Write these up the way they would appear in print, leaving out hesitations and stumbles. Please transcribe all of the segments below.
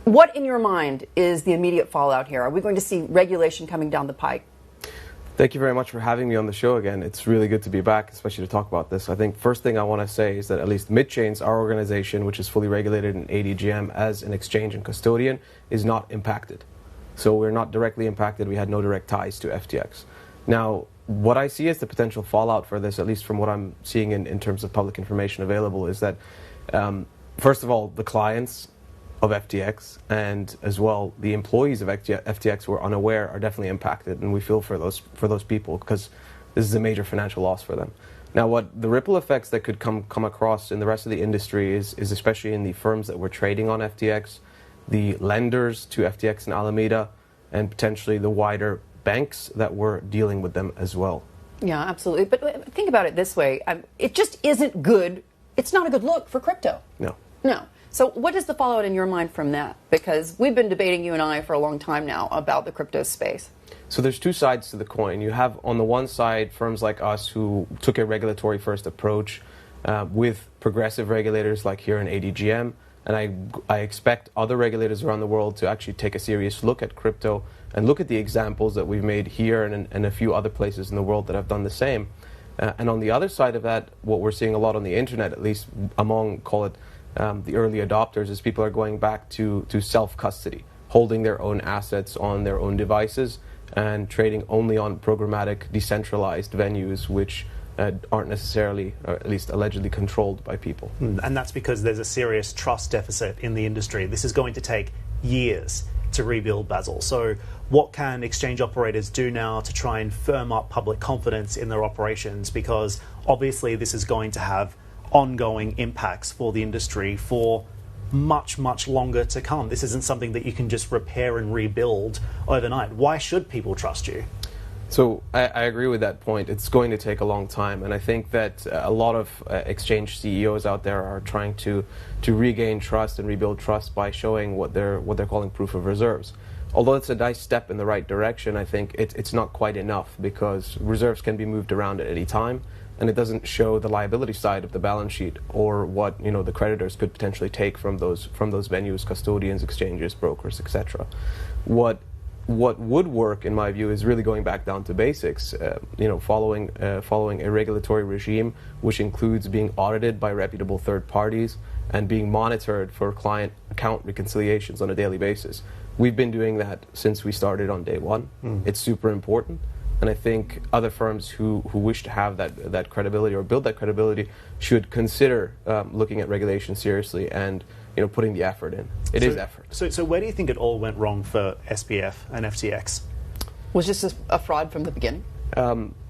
What, in your mind, is the immediate fallout here? Are we going to see regulation coming down the pike? Thank you very much for having me on the show again. It's really good to be back, especially to talk about this. I think first thing I want to say is that at least MidChains, our organization, which is fully regulated in ADGM as an exchange and custodian, is not impacted. So we're not directly impacted. We had no direct ties to FTX. Now, what I see as the potential fallout for this, at least from what I'm seeing in terms of public information available, is that, first of all, the clients of FTX and as well the employees of FTX who are unaware are definitely impacted, and we feel for those people because this is a major financial loss for them. Now, what the ripple effects that could come across in the rest of the industry is especially in the firms that were trading on FTX, the lenders to FTX and Alameda, and potentially the wider banks that were dealing with them as well. Yeah, absolutely. But think about it this way. It just isn't good. It's not a good look for crypto. No. So what is the fallout in your mind from that? Because we've been debating, you and I, for a long time now about the crypto space. So there's two sides to the coin. You have, on the one side, firms like us who took a regulatory first approach with progressive regulators like here in ADGM. And I expect other regulators around the world to actually take a serious look at crypto and look at the examples that we've made here and a few other places in the world that have done the same. And on the other side of that, what we're seeing a lot on the internet, at least among, call it, the early adopters, is people are going back to self-custody, holding their own assets on their own devices and trading only on programmatic, decentralized venues, which aren't necessarily, or at least allegedly, controlled by people. And that's because there's a serious trust deficit in the industry. This is going to take years to rebuild, Basil. So what can exchange operators do now to try and firm up public confidence in their operations? Because obviously this is going to have ongoing impacts for the industry for much, much longer to come. This isn't something that you can just repair and rebuild overnight. Why should people trust you? So I agree with that point. It's going to take a long time, and I think that a lot of exchange CEOs out there are trying to regain trust and rebuild trust by showing what they're calling proof of reserves. Although it's a nice step in the right direction, I think it's not quite enough because reserves can be moved around at any time, and it doesn't show the liability side of the balance sheet or what the creditors could potentially take from those venues, custodians, exchanges, brokers, etc. What would work, in my view, is really going back down to basics. Following a regulatory regime which includes being audited by reputable third parties and being monitored for client account reconciliations on a daily basis. We've been doing that since we started on day one. It's super important. And I think other firms who wish to have that credibility or build that credibility should consider looking at regulation seriously and putting the effort in. It is effort. So where do you think it all went wrong for SBF and FTX? Was this a fraud from the beginning?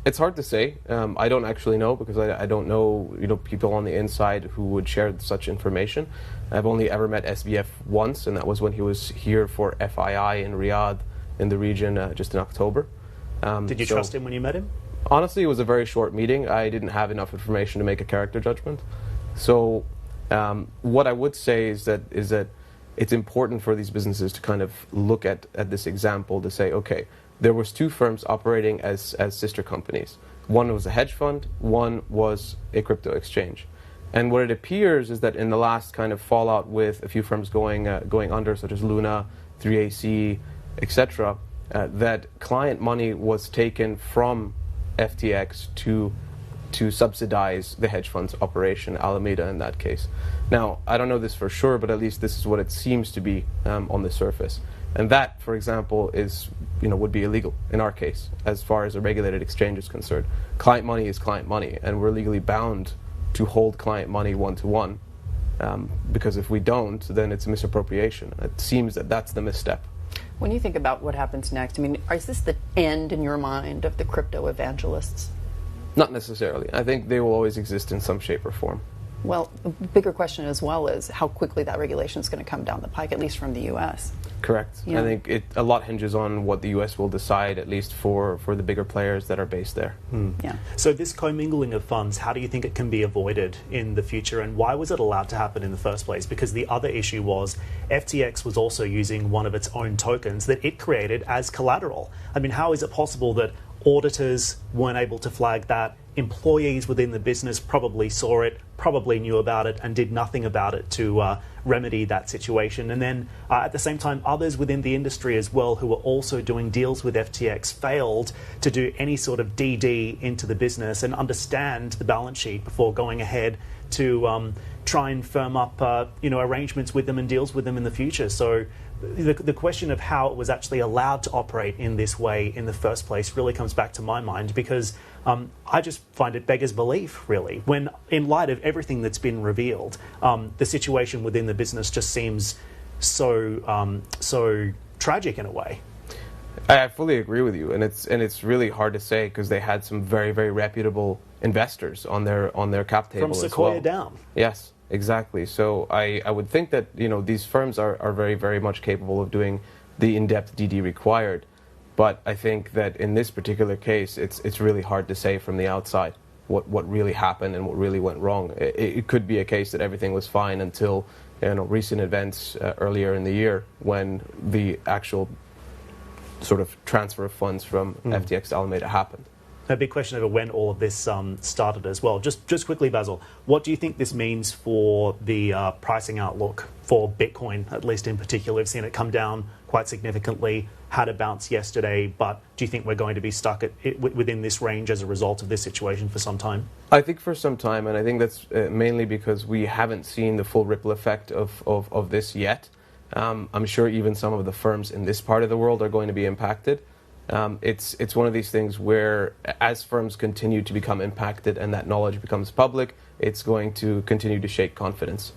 It's hard to say. I don't actually know because I don't know people on the inside who would share such information. I've only ever met SBF once, and that was when he was here for FII in Riyadh in the region just in October. Did you trust him when you met him? Honestly, it was a very short meeting. I didn't have enough information to make a character judgment. So what I would say is that it's important for these businesses to kind of look at this example to say, okay, there was two firms operating as sister companies. One was a hedge fund, one was a crypto exchange. And what it appears is that in the last kind of fallout with a few firms going under, such as Luna, 3AC, etc., that client money was taken from FTX to subsidize the hedge fund's operation, Alameda in that case. Now, I don't know this for sure, but at least this is what it seems to be on the surface. And that, for example, would be illegal in our case, as far as a regulated exchange is concerned. Client money is client money, and we're legally bound to hold client money one-to-one, because if we don't, then it's misappropriation. It seems that that's the misstep. When you think about what happens next, is this the end, in your mind, of the crypto evangelists? Not necessarily. I think they will always exist in some shape or form. Well, the bigger question as well is how quickly that regulation is going to come down the pike, at least from the U.S. Correct. I think a lot hinges on what the U.S. will decide, at least for the bigger players that are based there. Yeah. So this commingling of funds, how do you think it can be avoided in the future, and why was it allowed to happen in the first place? Because the other issue was FTX was also using one of its own tokens that it created as collateral. How is it possible that auditors weren't able to flag that, employees within the business probably saw it, probably knew about it, and did nothing about it to remedy that situation. And then at the same time, others within the industry as well who were also doing deals with FTX failed to do any sort of DD into the business and understand the balance sheet before going ahead to try and firm up arrangements with them and deals with them in the future. So the question of how it was actually allowed to operate in this way in the first place really comes back to my mind, because I just find it beggars belief, really, when in light of everything that's been revealed, the situation within the business just seems so tragic in a way. I fully agree with you, and it's really hard to say because they had some very, very reputable investors on their cap table From Sequoia as well. down. Yes, exactly. So I would think that these firms are very, very much capable of doing the in-depth DD required, but I think that in this particular case, it's really hard to say from the outside what really happened and what really went wrong. It could be a case that everything was fine until recent events earlier in the year when the actual sort of transfer of funds from FTX to Alameda happened. A big question over when all of this started as well. Just quickly, Basil, what do you think this means for the pricing outlook for Bitcoin, at least in particular? We've seen it come down quite significantly, had a bounce yesterday, but do you think we're going to be stuck within this range as a result of this situation for some time? I think for some time, and I think that's mainly because we haven't seen the full ripple effect of this yet. I'm sure even some of the firms in this part of the world are going to be impacted. It's one of these things where as firms continue to become impacted and that knowledge becomes public, it's going to continue to shake confidence.